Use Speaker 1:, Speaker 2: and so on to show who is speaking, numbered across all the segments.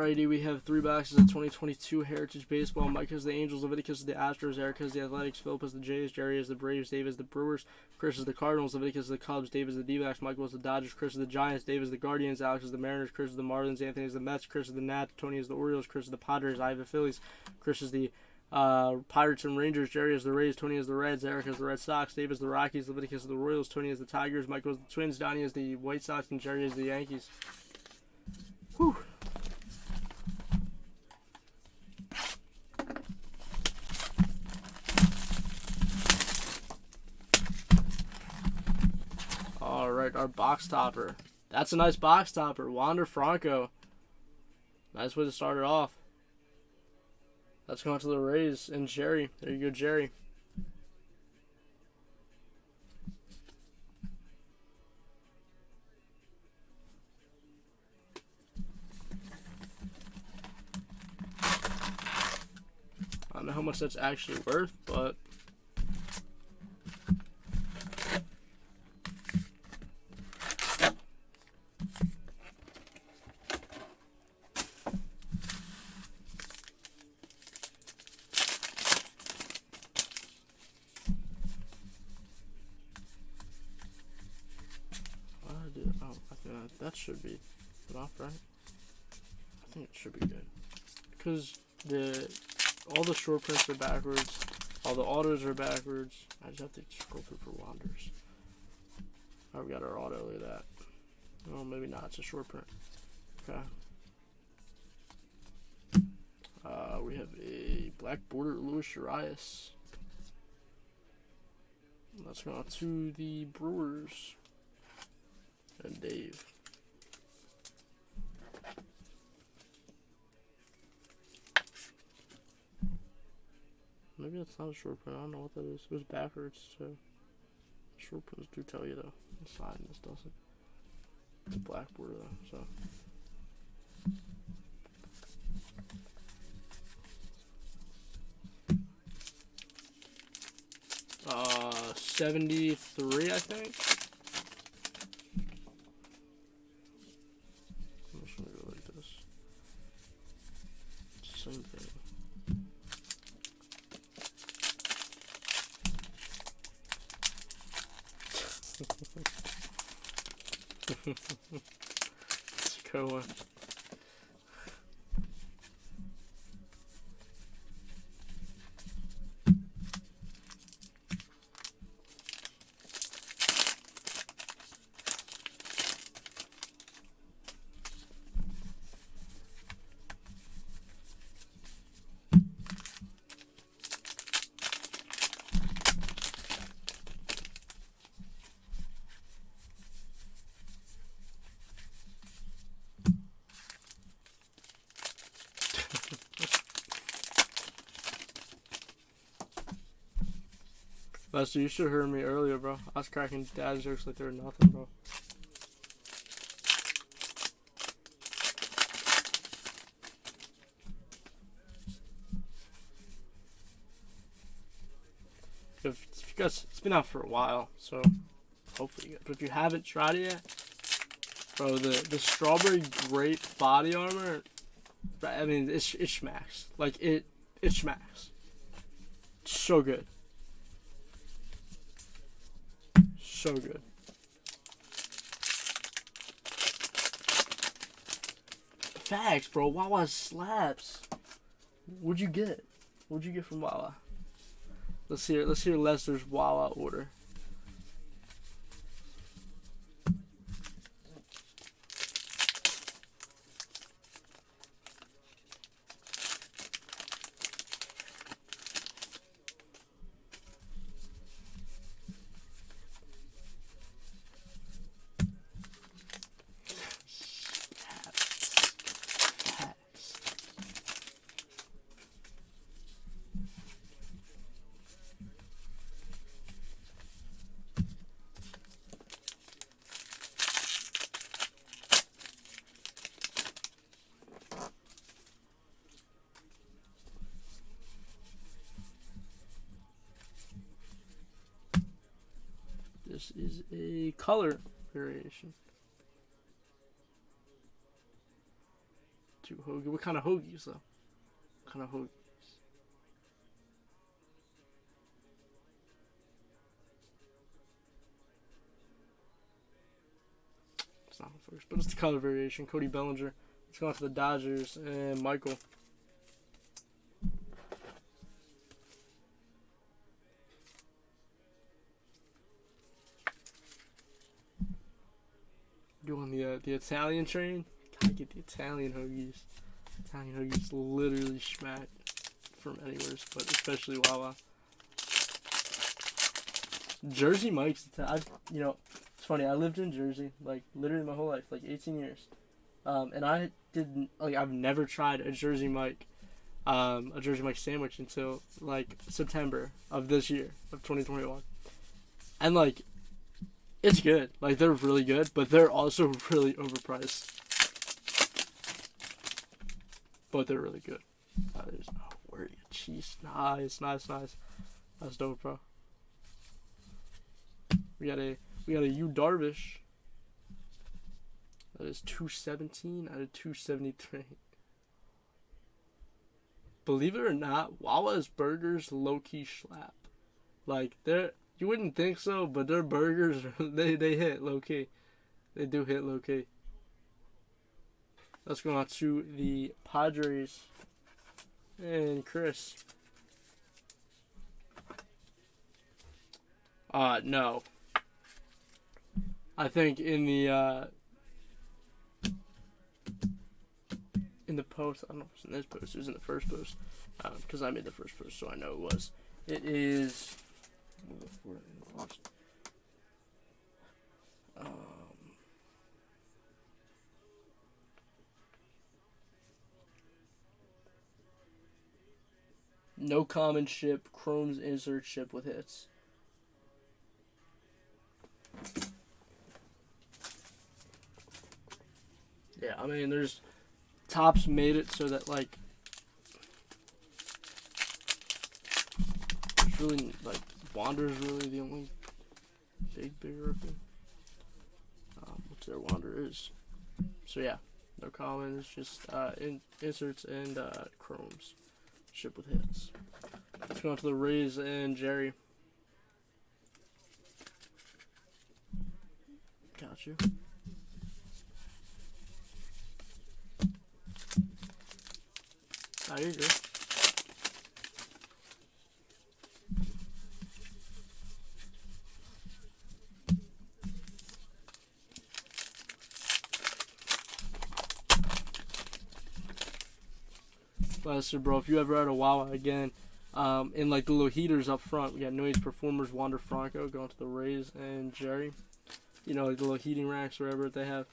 Speaker 1: Alrighty, we have 3 boxes of 2022 Heritage Baseball. Mike has the Angels, Leviticus is the Astros, Eric has the Athletics, Philip has the Jays, Jerry has the Braves, Dave has the Brewers, Chris is the Cardinals, Leviticus is the Cubs, Dave is the D-backs, Michael is the Dodgers, Chris is the Giants, Dave is the Guardians, Alex is the Mariners, Chris is the Marlins, Anthony is the Mets, Chris is the Nats, Tony is the Orioles, Chris is the Padres, I have the Phillies, Chris is the Pirates and Rangers, Jerry is the Rays, Tony is the Reds, Eric is the Red Sox, Dave is the Rockies, Leviticus is the Royals, Tony is the Tigers, Michael is the Twins, Donnie is the White Sox, and Jerry is the Yankees. Whew. Alright, our box topper. That's a nice box topper. Wander Franco. Nice way to start it off. Let's go on to the Rays and Jerry. There you go, Jerry. I don't know how much that's actually worth, but that should be enough, right? I think it should be good. Because all the short prints are backwards, all the autos are backwards. I just have to scroll through for Wanders. Alright, we got our auto, look at that. Oh, maybe not, it's a short print. Okay. We have a black border Luis Urias. Let's go on to the Brewers and Dave. Maybe that's not a short print. I don't know what that is. It was backwards, so short prints do tell you though. The side and this doesn't. It's a black border though, so. 73, I think. I'm just gonna go like this. Same thing. Let's go on. Lester, you should have heard me earlier, bro. I was cracking dad jokes like they were nothing, bro. If you guys, it's been out for a while, so hopefully you guys. But if you haven't tried it yet, bro, the strawberry grape body armor, I mean, it smacks. Like, it smacks. It's so good. So good. Facts, bro. Wawa slaps. What'd you get? What'd you get from Wawa? Let's hear Lester's Wawa order. This is a color variation. 2 hoagie. What kind of hoagies though? What kind of hoagie? It's not the first, but it's the color variation. Cody Bellinger. Let's go on to the Dodgers and Michael. You on the Italian train? Gotta get the Italian hoagies. Italian hoagies literally smack from anywhere, but especially Wawa. Jersey Mike's, it's funny. I lived in Jersey like literally my whole life, like 18 years, and I've never tried a Jersey Mike sandwich until like September of this year of 2021, and like. It's good. Like, they're really good, but they're also really overpriced. But they're really good. Where are you? Cheese. Nice. That's dope, bro. We got a Yu Darvish. That is 217 out of 273. Believe it or not, Wawa's burgers low-key slap. Like, you wouldn't think so, but their burgers, they hit low-key. They do hit low-key. Let's go on to the Padres and Chris. No. I think in the post, I don't know if it was in this post, it was in the first post, because I made the first post, so I know it was. It is... no common ship, Chrome's insert ship with hits. Yeah, I mean, there's Topps made it so that like it's really like Wander's really the only big rookie. Which their Wander is. So yeah, no common. It's just inserts and chromes. Ship with hits. Let's go on to the Rays and Jerry. Got you. There you go. Lester, bro, if you ever had a Wawa again, in like the little heaters up front, we got Noise Performers, Wander Franco going to the Rays and Jerry. You know, like the little heating racks, wherever they have.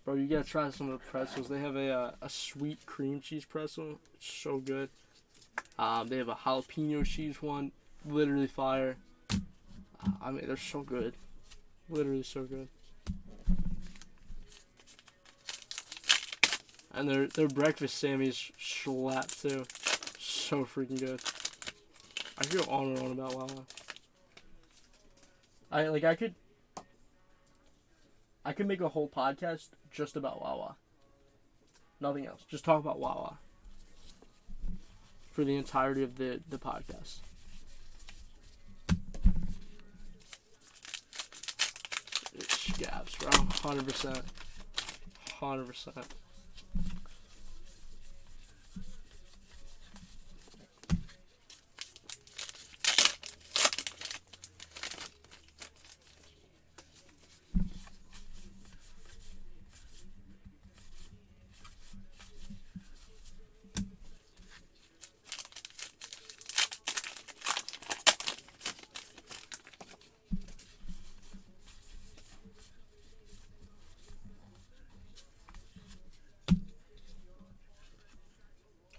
Speaker 1: Bro, you gotta try some of the pretzels. They have a sweet cream cheese pretzel. It's so good. They have a jalapeno cheese one. Literally fire. I mean, they're so good. Literally so good. And their breakfast Sammy's slap too. So freaking good. I could go on and on about Wawa. I could make a whole podcast just about Wawa. Nothing else. Just talk about Wawa. For the entirety of the podcast. It scabs, bro. 100%. 100%.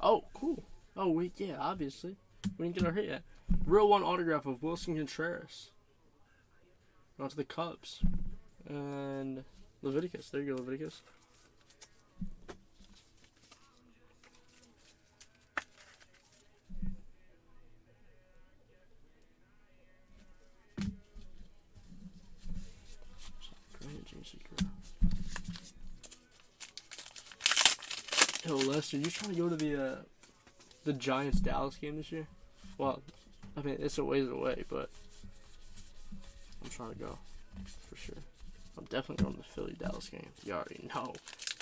Speaker 1: Oh, cool. Oh, wait, yeah, obviously. We didn't get our hit yet. Real one autograph of Wilson Contreras. On to the Cubs. And Leviticus. There you go, Leviticus. Yo, Lester, you trying to go to the Giants Dallas game this year? Well, I mean it's a ways away, but I'm trying to go for sure. I'm definitely going to the Philly Dallas game. You already know.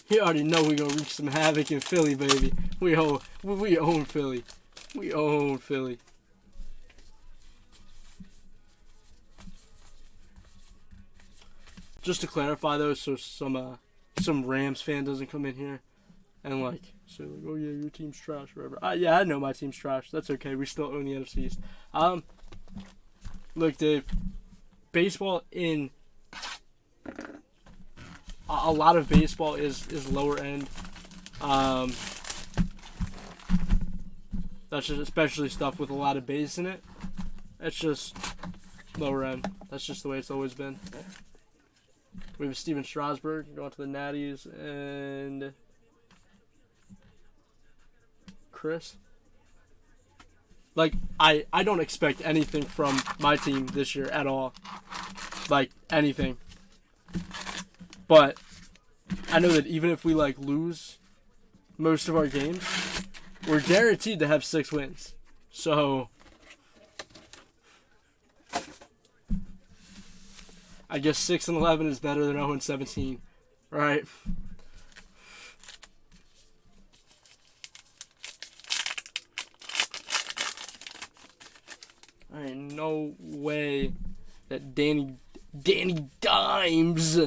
Speaker 1: You already know we gonna wreak some havoc in Philly, baby. We own Philly. We own Philly. Just to clarify though, so some Rams fan doesn't come in here and say oh yeah, your team's trash or whatever. Yeah, I know my team's trash. That's okay. We still own the NFC East. Look, Dave. Baseball in a lot of baseball is lower end. That's just especially stuff with a lot of base in it. It's just lower end. That's just the way it's always been. We have Steven Strasburg going to the Natties and Chris. I don't expect anything from my team this year at all. Anything. But I know that even if we lose most of our games, we're guaranteed to have 6 wins. So I guess 6-11 is better than 0-17, right? There ain't no way that Danny Dimes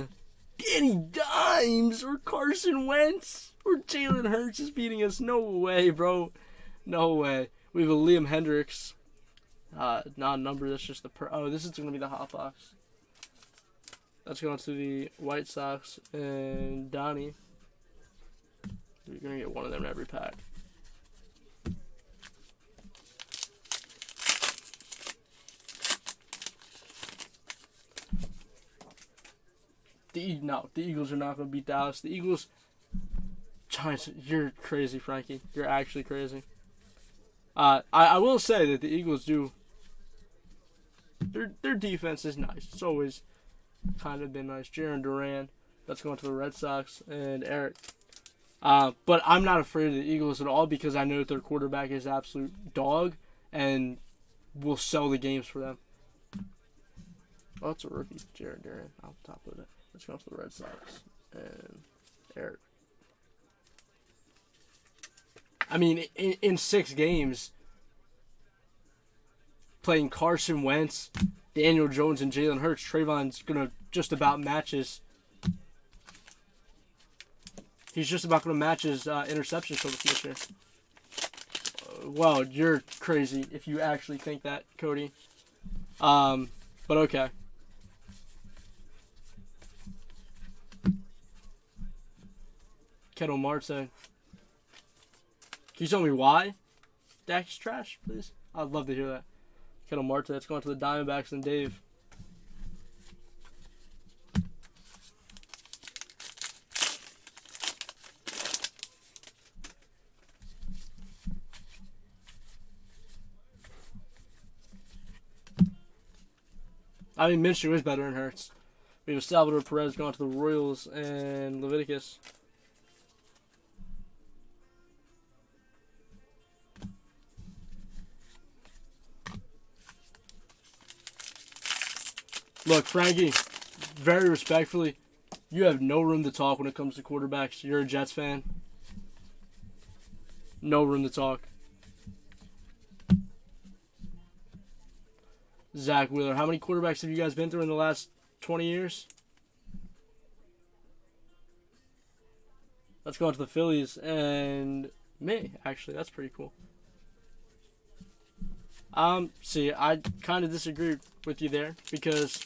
Speaker 1: or Carson Wentz or Jalen Hurts is beating us. No way, bro. No way. We have a Liam Hendricks. Not a number. That's just this is going to be the hot box. That's going to the White Sox and Donnie. You're going to get one of them in every pack. The Eagles are not going to beat Dallas. The Eagles, Giants, you're crazy, Frankie. You're actually crazy. I will say that the Eagles do. Their defense is nice. It's always kind of been nice. Jaron Duran, that's going to the Red Sox, and Eric. But I'm not afraid of the Eagles at all because I know that their quarterback is absolute dog and will sell the games for them. Oh, it's a rookie, Jaron Duran, on top of it. Let's go to the Red Sox and Eric. I mean, in 6 games, playing Carson Wentz, Daniel Jones, and Jalen Hurts, Trayvon's going to just about match his... He's just about going to match his interception total this year. Well, you're crazy if you actually think that, Cody. But okay. Kettle Marte. Can you tell me why Dak's trash, please? I'd love to hear that. Kettle Marte, that's going to the Diamondbacks and Dave. I mean, Minshew is better than Hurts. We have Salvador Perez going to the Royals and Leviticus. Look, Frankie, very respectfully, you have no room to talk when it comes to quarterbacks. You're a Jets fan. No room to talk. Zach Wheeler, how many quarterbacks have you guys been through in the last 20 years? Let's go on to the Phillies and me, actually. That's pretty cool. See, I kind of disagree with you there because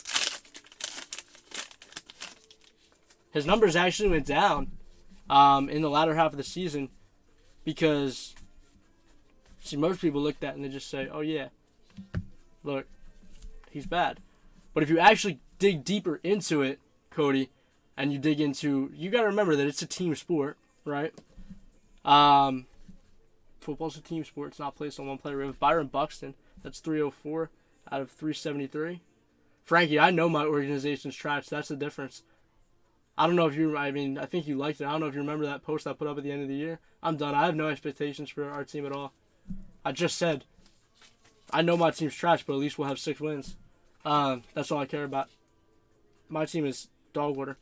Speaker 1: his numbers actually went down in the latter half of the season because, see, most people look at that and they just say, oh, yeah, look, he's bad. But if you actually dig deeper into it, Cody, and you dig into, you got to remember that it's a team sport, right? Football's a team sport. It's not placed on one player. We have Byron Buxton. That's 304 out of 373. Frankie, I know my organization's trash. That's the difference. I don't know if you, I think you liked it. I don't know if you remember that post I put up at the end of the year. I'm done. I have no expectations for our team at all. I just said, I know my team's trash, but at least we'll have 6 wins. That's all I care about. My team is dog water.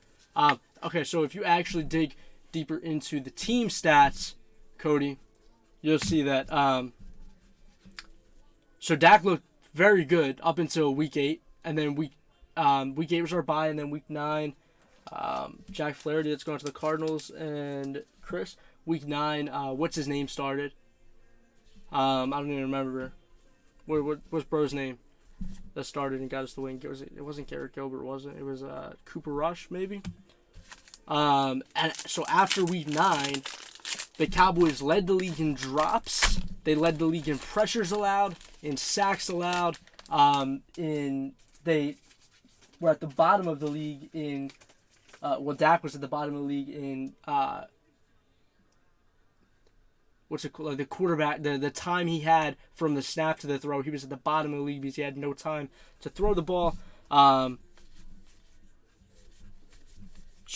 Speaker 1: Okay, so if you actually dig deeper into the team stats, Cody, you'll see that. So Dak looked very good up until week 8, and then week 8 was our bye, and then week 9, Jack Flaherty that's going to the Cardinals, and Chris. Week 9, what's his name started? I don't even remember. What's bro's name that started and got us the win? It wasn't Garrett Gilbert, was it? It was Cooper Rush, maybe. And so after week 9, the Cowboys led the league in drops. They led the league in pressures allowed, in sacks allowed. They were at the bottom of the league in. Dak was at the bottom of the league in. What's it called? Like the quarterback, the time he had from the snap to the throw, he was at the bottom of the league because he had no time to throw the ball. So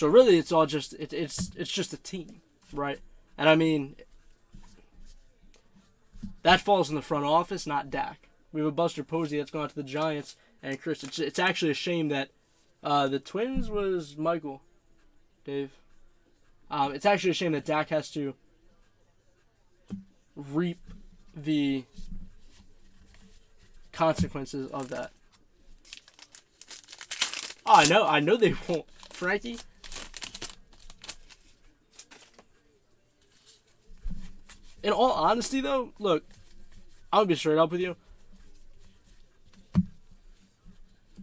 Speaker 1: really, it's all just it's just a team, right? And I mean, that falls in the front office, not Dak. We have a Buster Posey that's gone to the Giants, and Chris. It's actually a shame that the Twins was Michael, Dave. It's actually a shame that Dak has to reap the consequences of that. Oh, I know they won't, Frankie. In all honesty, though, look, I'm gonna be straight up with you.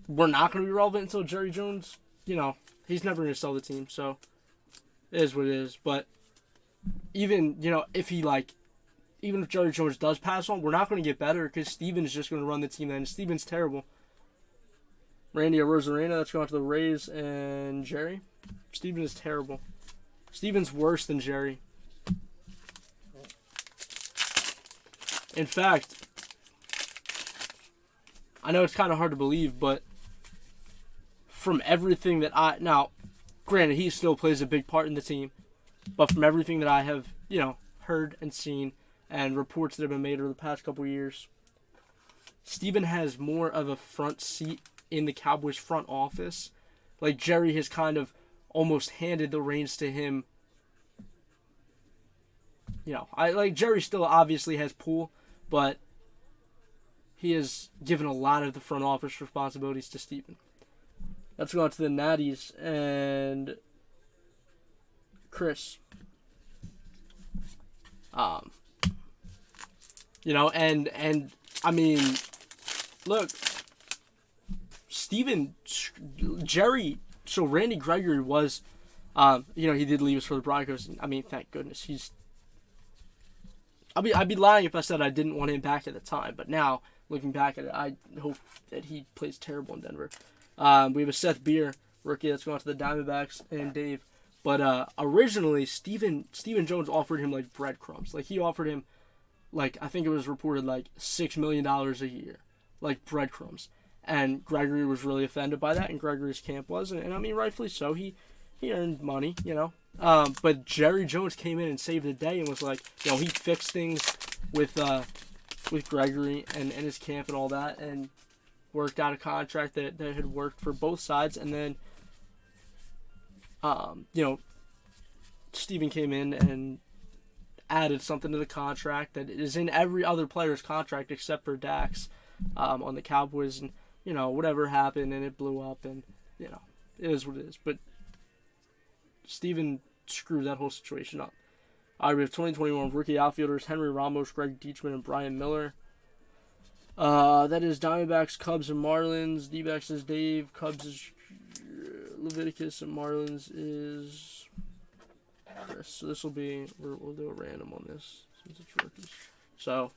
Speaker 1: We're not gonna be relevant until Jerry Jones. He's never gonna sell the team, so it is what it is. But even if Jerry Jones does pass on, we're not going to get better because Steven's just going to run the team then. Steven's terrible. Randy Arozarena, that's going to the Rays, and Jerry. Steven is terrible. Steven's worse than Jerry. In fact, I know it's kind of hard to believe, but from everything that now, granted, he still plays a big part in the team, but from everything that I have, heard and seen, and reports that have been made over the past couple of years, Steven has more of a front seat in the Cowboys front office. Like, Jerry has kind of almost handed the reins to him. Jerry still obviously has pull, but he has given a lot of the front office responsibilities to Steven. Let's go on to the Natties and Chris. And I mean, look, Jerry, so Randy Gregory was, he did leave us for the Broncos. I mean, thank goodness. I'd be lying if I said I didn't want him back at the time, but now, looking back at it, I hope that he plays terrible in Denver. We have a Seth Beer, rookie that's going to the Diamondbacks, and Dave. But originally, Steven Jones offered him like breadcrumbs. Like, he offered him, like, I think it was reported like $6 million a year, like breadcrumbs. And Gregory was really offended by that, and Gregory's camp was, and I mean, rightfully so. He earned money, But Jerry Jones came in and saved the day and was like, he fixed things with Gregory and his camp and all that, and worked out a contract that had worked for both sides, and then Steven came in and added something to the contract that is in every other player's contract except for Dak's on the Cowboys, and whatever happened and it blew up, and it is what it is. But Steven screwed that whole situation up. We have 2021 rookie outfielders Henry Ramos, Greg Dietzman, and Brian Miller. That is Diamondbacks, Cubs, and Marlins. D-backs is Dave. Cubs is Leviticus, and Marlins is Chris. So this will be, we'll do a random on this since it's rookies. So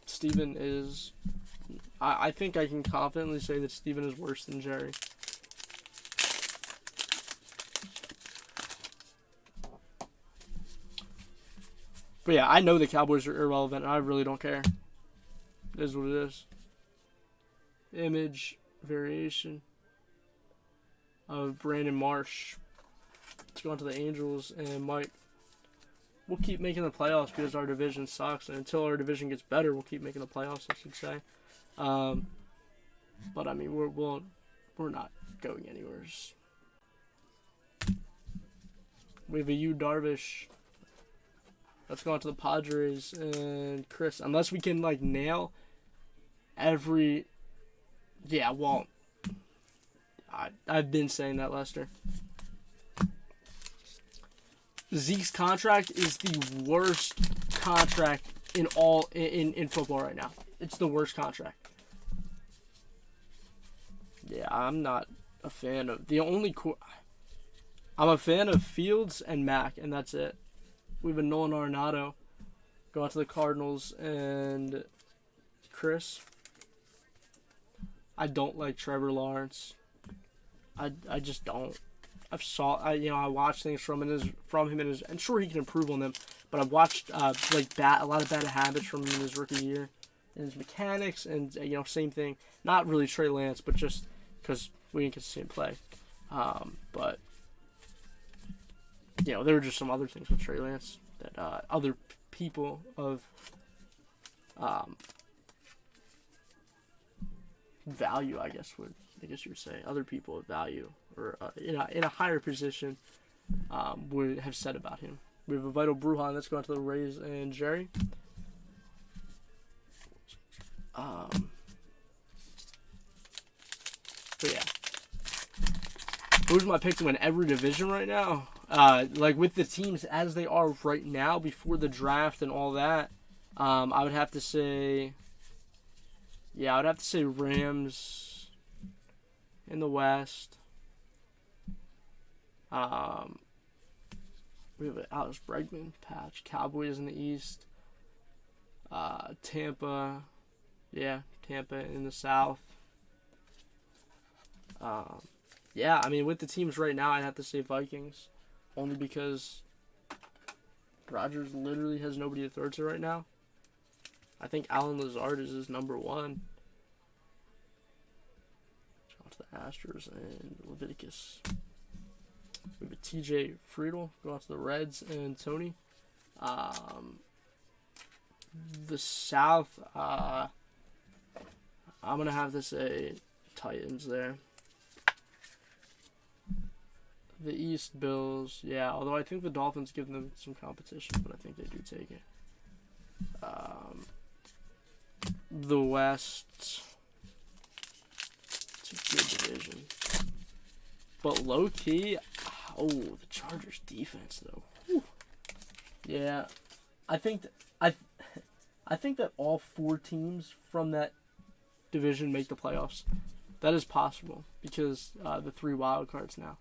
Speaker 1: Steven is, I think I can confidently say that Steven is worse than Jerry. But yeah, I know the Cowboys are irrelevant, and I really don't care. It is what it is. Image variation of Brandon Marsh. Let's go on to the Angels and Mike. We'll keep making the playoffs because our division sucks, and until our division gets better, we'll keep making the playoffs, I should say. But I mean, we're not going anywhere. We have a Yu Darvish. Let's go on to the Padres and Chris. Unless we can like nail every, yeah. Well, I've been saying that, Lester. Zeke's contract is the worst contract in football right now. It's the worst contract. Yeah, I'm not a fan of I'm a fan of Fields and Mack, and that's it. We have a Nolan Arenado. Go out to the Cardinals and Chris. I don't like Trevor Lawrence. I just don't. I watched things from him and sure he can improve on them, but I've watched a lot of bad habits from him in his rookie year, and his mechanics, and same thing. Not really Trey Lance, but just because we didn't get to see him play. But there were just some other things with Trey Lance that other people of value, I guess you would say, other people of value or in a higher position would have said about him. We have a Vital Brujan. Let's go on to the Rays and Jerry. But yeah, who's my pick to win every division right now? Like with the teams as they are right now before the draft and all that, I would have to say, Rams in the West. We have an Alex Bregman patch. Cowboys in the East. Tampa in the South. I mean, with the teams right now, I'd have to say Vikings, only because Rodgers literally has nobody to throw to right now. I think Alan Lazard is his number one. Let's go on to the Astros and Leviticus. We have a TJ Friedel. Go on to the Reds and Tony. The South, I'm going to have to say Titans there. The East, Bills, yeah. Although I think the Dolphins give them some competition, but I think they do take it. The West, it's a good division. But low-key, the Chargers defense, though. Whew. Yeah, I think that all four teams from that division make the playoffs. That is possible because the 3 wild cards now.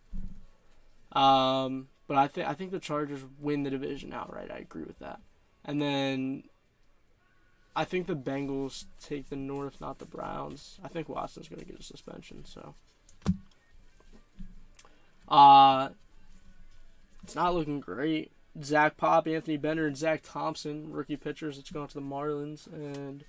Speaker 1: But I think the Chargers win the division outright. I agree with that. And then I think the Bengals take the North, not the Browns. I think Watson's going to get a suspension, so it's not looking great. Zach Pop, Anthony Bender, and Zach Thompson, rookie pitchers. Let's go on to the Marlins and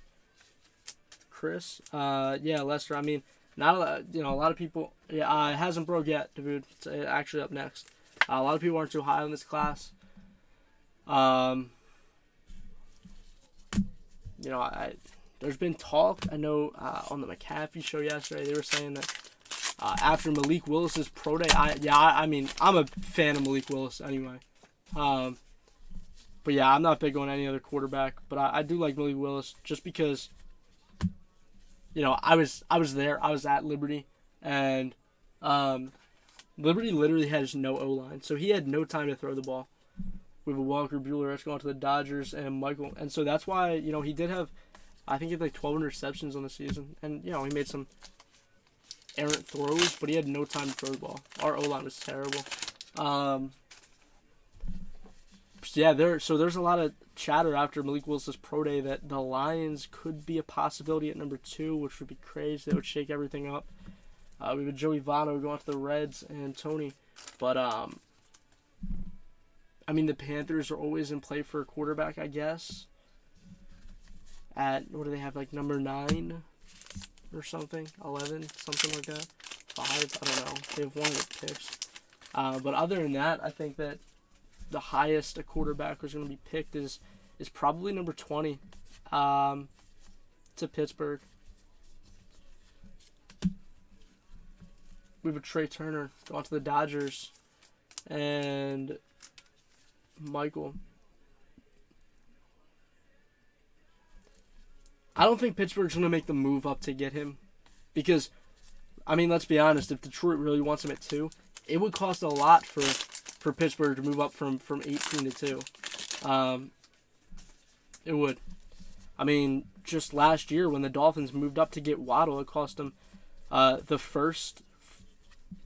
Speaker 1: Chris. Lester. I mean, not a lot of people. Yeah, it hasn't broke yet, dude. It's actually up next. A lot of people aren't too high on this class. There's been talk. I know on the McAfee show yesterday they were saying that after Malik Willis's pro day, I'm a fan of Malik Willis anyway. But yeah, I'm not big on any other quarterback, but I do like Malik Willis just because, I was there. I was at Liberty, and Liberty literally has no O-line, so he had no time to throw the ball. We have a Walker Buehler. Let's go on to the Dodgers and Michael, and so that's why he did have, I think he had like 12 interceptions on the season, and he made some errant throws, but he had no time to throw the ball. Our O-line was terrible. There's a lot of chatter after Malik Willis's pro day that the Lions could be a possibility at number 2, which would be crazy. That would shake everything up. We have a Joey Votto going to the Reds and Tony, but the Panthers are always in play for a quarterback, I guess. At what do they have, like number 9 or something, 11, something like that, 5. I don't know. They have one with picks. But other than that, I think that the highest a quarterback was going to be picked is probably number 20 to Pittsburgh. We have a Trey Turner going to the Dodgers, and Michael. I don't think Pittsburgh's going to make the move up to get him because, I mean, let's be honest, if Detroit really wants him at 2, it would cost a lot for Pittsburgh to move up from 18 to 2. It would. I mean, just last year when the Dolphins moved up to get Waddle, it cost them the first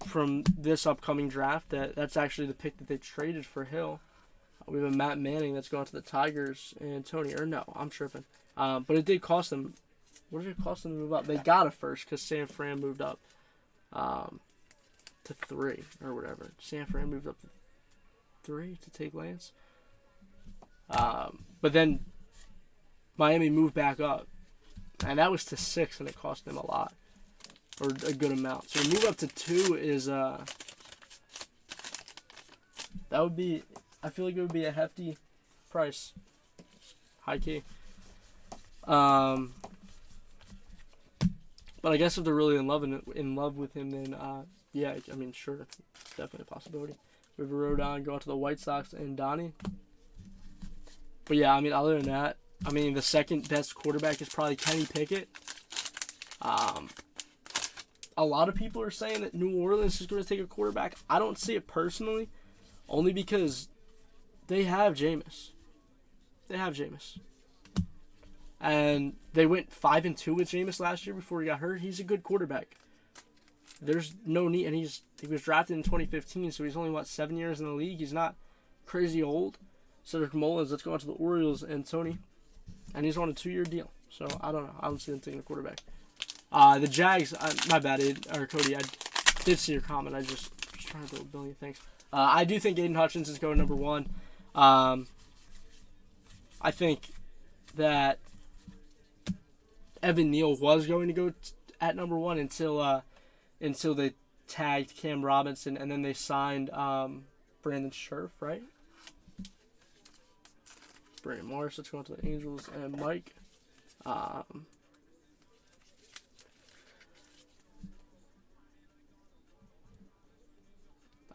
Speaker 1: from this upcoming draft. That's actually the pick that they traded for Hill. We have a Matt Manning that's going to the Tigers, and Tony, or no, I'm tripping. But it did cost them. What did it cost them to move up? They got a first because San Fran moved up to 3 or whatever. San Fran moved up to 3 to take Lance. But then Miami moved back up, and that was to 6, and it cost them a lot, or a good amount. So to move up to 2 is that would be. I feel like it would be a hefty price, high key. But I guess if they're really in love with him, then yeah, I mean, sure, it's definitely a possibility. We have a Rodon going to the White Sox and Donnie. But yeah, I mean, other than that, I mean, the second best quarterback is probably Kenny Pickett. A lot of people are saying that New Orleans is going to take a quarterback. I don't see it personally, only because they have Jameis. And they went 5-2 with Jameis last year before he got hurt. He's a good quarterback. There's no need, and he was drafted in 2015, so he's only 7 years in the league. He's not crazy old. Cedric Mullins, let's go on to the Orioles and Tony, and he's on a 2-year deal. So I don't know. I don't see them taking a quarterback. The Jags, my bad, Cody. I did see your comment. I just was trying to do a billion things. I do think Aiden Hutchins is going number 1. I think that Evan Neal was going to go at number 1 until they tagged Cam Robinson, and then they signed Brandon Scherff, right? Brandon Morris, let's go on to the Angels, and Mike. I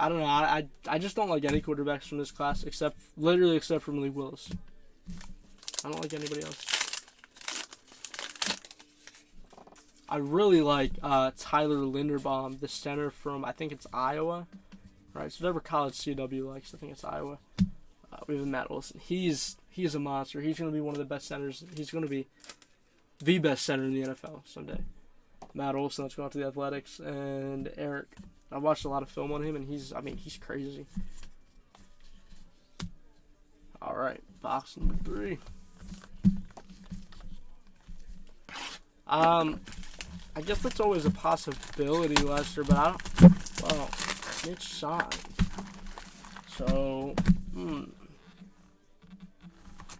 Speaker 1: don't know. I just don't like any quarterbacks from this class except for Malik Willis. I don't like anybody else. I really like Tyler Linderbaum, the center from, I think it's Iowa. Right, so whatever college CW likes, I think it's Iowa. We have Matt Olson. He's a monster. He's going to be one of the best centers. He's going to be the best center in the NFL someday. Matt Olson, let's go on to the Athletics, and Eric. I watched a lot of film on him, and he's crazy. All right, box number 3. I guess that's always a possibility, Lester, but I don't. Well, it's signed. So,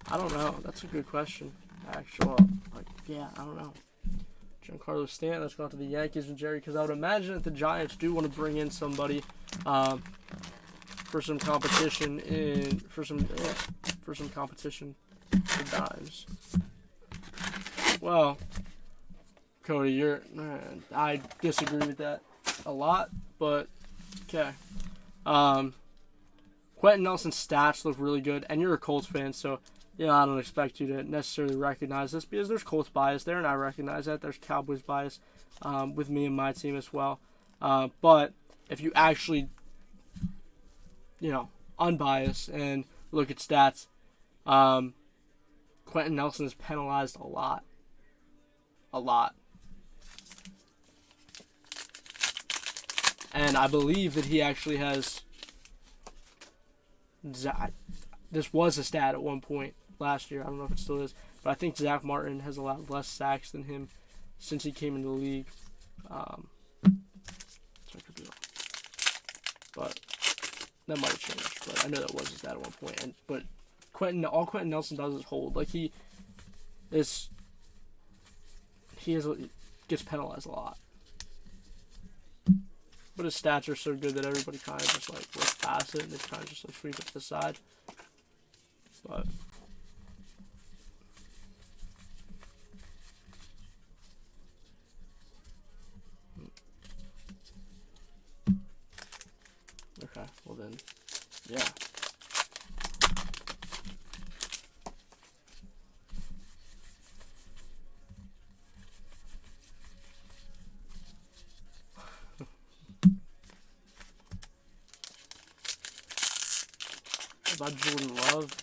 Speaker 1: I don't know. That's a good question. Actually, I don't know. Giancarlo Stanton, let's go out to the Yankees and Jerry, because I would imagine that the Giants do want to bring in somebody for some competition for some competition for dimes. Well, Cody, I disagree with that a lot, but okay. Quentin Nelson's stats look really good, and you're a Colts fan, so I don't expect you to necessarily recognize this because there's Colts bias there, and I recognize that. There's Cowboys bias with me and my team as well. But if you actually, unbiased and look at stats, Quentin Nelson is penalized a lot. And I believe that he actually has. This was a stat at one point last year. I don't know if it still is, but I think Zach Martin has allowed less sacks than him since he came into the league. So I could be wrong, but that might have changed. But I know that was a stat at one point. But all Quentin Nelson does is hold. Like he gets penalized a lot. but his stats are so good that everybody kind of just like looks past it and they kind of just like sweep it to the side. But okay, well then, yeah. About Jordan Love,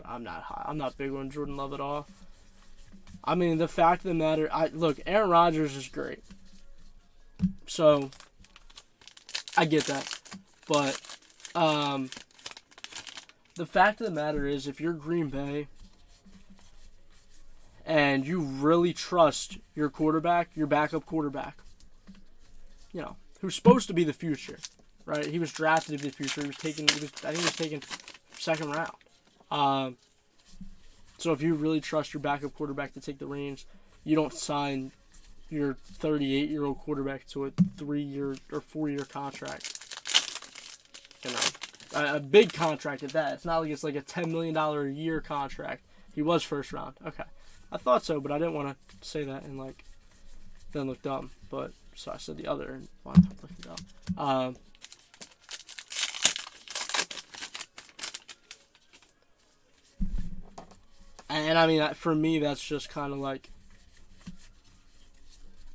Speaker 1: I'm not high. I'm not big on Jordan Love at all. I mean, the fact of the matter, look, Aaron Rodgers is great, so I get that, but the fact of the matter is, if you're Green Bay and you really trust your quarterback, your backup quarterback, you know, who's supposed to be the future. Right, he was drafted to be the future. I think he was taken second round. So if you really trust your backup quarterback to take the reins, you don't sign your 38-year-old quarterback to a 3-year or 4-year contract. You know, a big contract at that. It's not like it's like a $10 million a year contract. He was first round. Okay, I thought so, but I didn't want to say that and like then look dumb. But so I said the other and wound up looking dumb. And I mean, for me, that's just kind of like,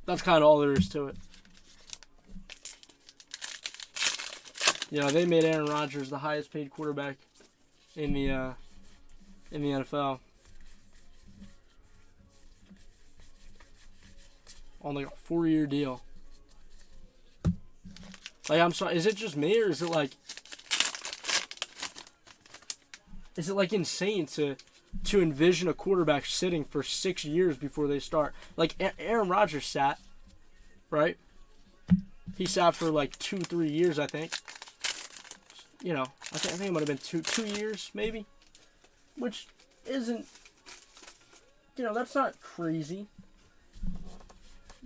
Speaker 1: that's kind of all there is to it. You know, they made Aaron Rodgers the highest paid quarterback in the NFL. On like a 4-year deal. Like, I'm sorry, is it just me or is it like insane to envision a quarterback sitting for 6 years before they start? Like, Aaron Rodgers sat, right? He sat for like 2-3 years, I think. You know, I think it might have been two years, maybe. Which isn't, you know, that's not crazy.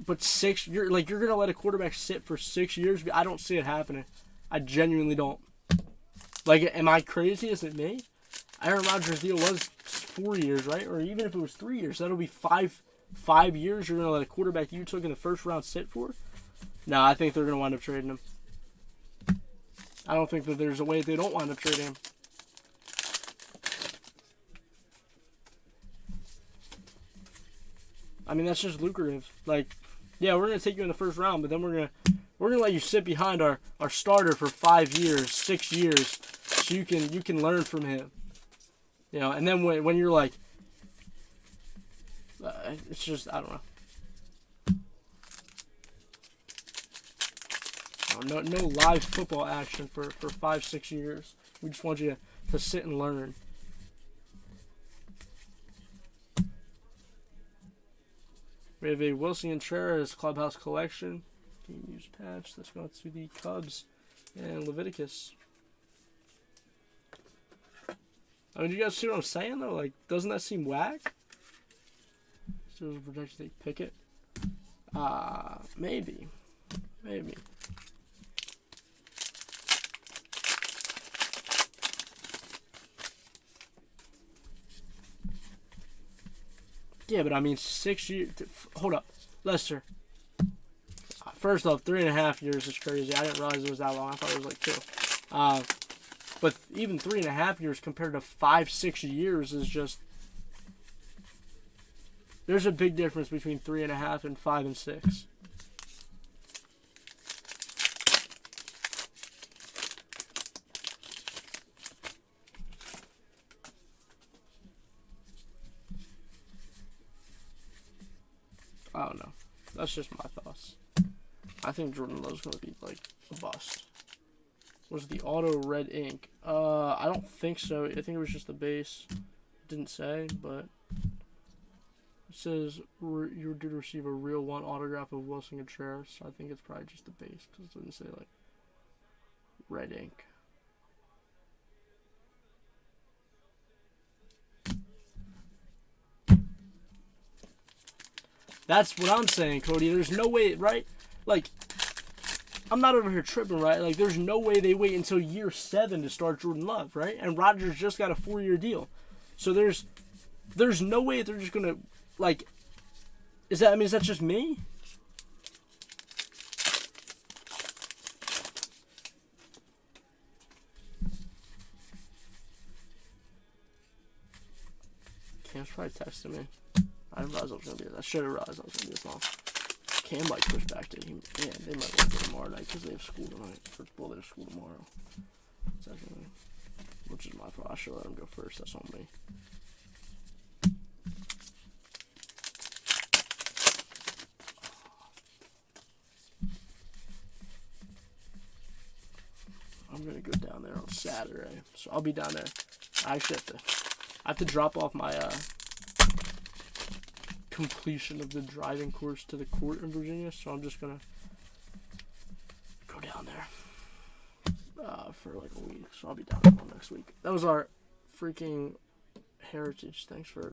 Speaker 1: But you're gonna let a quarterback sit for 6 years? I don't see it happening. I genuinely don't. Like, am I crazy? Is it me? Aaron Rodgers' deal was 4 years, right? Or even if it was 3 years, that'll be five years you're going to let a quarterback you took in the first round sit for? No, I think they're going to wind up trading him. I don't think that there's a way they don't wind up trading him. I mean, that's just lucrative. Like, yeah, we're going to take you in the first round, but then we're going to let you sit behind our starter for 5 years, 6 years, so you can learn from him. You know, and then when you're like, it's just, I don't know. No live football action for 5-6 years. We just want you to sit and learn. We have a Wilson Contreras Clubhouse Collection. Game use patch. Let's go to the Cubs and Leviticus. I mean, you guys see what I'm saying, though? Like, doesn't that seem whack? Still projected they pick it? Maybe. Yeah, but I mean, 6 years. Hold up. Lester. First off, 3.5 years is crazy. I didn't realize it was that long. I thought it was like 2. But even 3.5 years compared to 5-6 years is just. There's a big difference between 3.5 and 5 and 6. I don't know. That's just my thoughts. I think Jordan Love's going to be like a bust. Was the auto red ink? I don't think so. I think it was just the base. It didn't say, but it says you're due to receive a real one autograph of Wilson Contreras. So I think it's probably just the base because it didn't say like red ink. That's what I'm saying, Cody. There's no way, right? Like, I'm not over here tripping, right? Like, there's no way they wait until year 7 to start Jordan Love, right? And Rodgers just got a 4-year deal. So there's no way they're just going to, like, is that just me? Cam's probably texting me. I didn't realize I was going to be this. I should have realized I was going to be this long. Cam might push back to him. Yeah, they might work it tomorrow night because they have school tonight. Well, they have school tomorrow. Technically. Which is my fault. I should let him go first. That's on me. I'm going to go down there on Saturday. So I'll be down there. I actually have to drop off my completion of the driving course to the court in Virginia, so I'm just gonna go down there for like a week. So I'll be down there next week. That was our freaking heritage. Thanks for